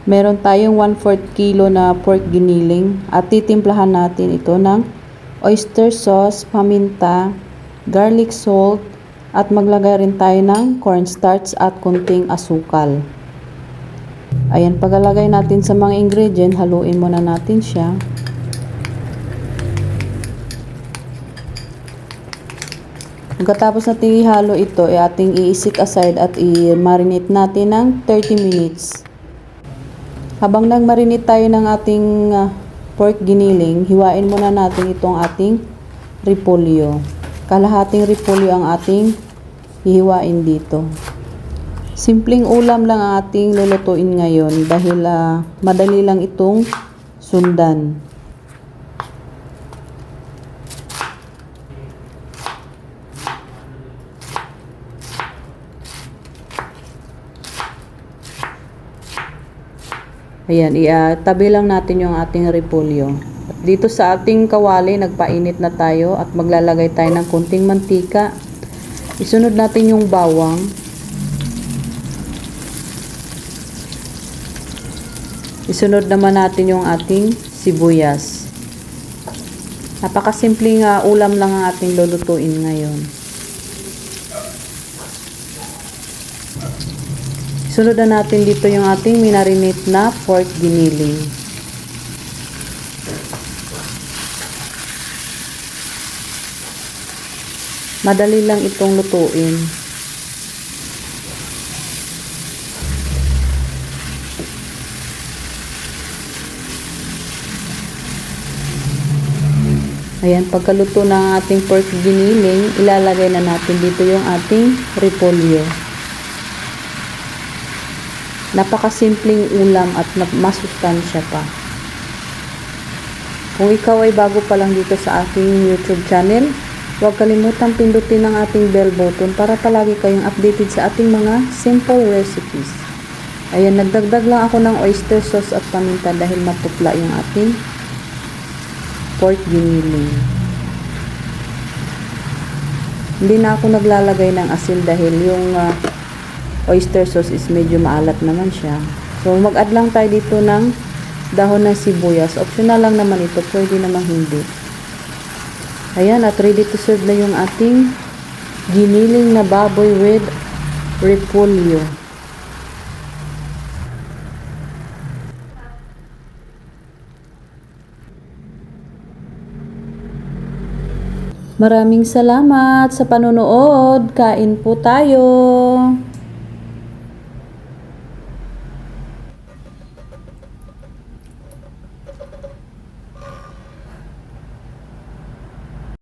Meron tayong 1/4 kilo na pork giniling at titimplahan natin ito ng oyster sauce, paminta, garlic salt at maglagay rin tayo ng cornstarch at kunting asukal. Ayan, paglalagay natin sa mga ingredient, haluin muna natin siya. Pagkatapos natin ihalo ito, ating i-set aside at i-marinate natin ng 30 minutes. Habang nag-marinate tayo ng ating pork giniling, hiwain muna natin itong ating repolyo. Kalahating repolyo ang ating hihiwain dito. Simpleng ulam lang ang ating lulutuin ngayon dahil madali lang itong sundan. Ayan, tabi lang natin yung ating repolyo. At dito sa ating kawali, nagpainit na tayo at maglalagay tayo ng kunting mantika. Isunod natin yung bawang. Isunod naman natin yung ating sibuyas. Napakasimpleng ulam lang ang ating lulutuin ngayon. Sunod na natin dito yung ating minarinate na pork giniling. Madali lang itong lutuin. Ayan, pagkaluto ng ating pork giniling, ilalagay na natin dito yung ating repolyo. Napakasimpleng ulam at masustansya pa. Kung ikaw ay bago pa lang dito sa aking YouTube channel, huwag kalimutang pindutin ang ating bell button para palagi kayong updated sa ating mga simple recipes. Ayan, nagdagdag lang ako ng oyster sauce at paminta dahil maputla yung ating pork giniling. Hindi na ako naglalagay ng asin dahil yung oyster sauce is medyo maalat naman siya. So, mag-add lang tayo dito ng dahon ng sibuyas. Optional lang naman ito. Pwede naman hindi. Ayan, at ready to serve na yung ating giniling na baboy with repolyo. Maraming salamat sa panonood. Kain po tayo.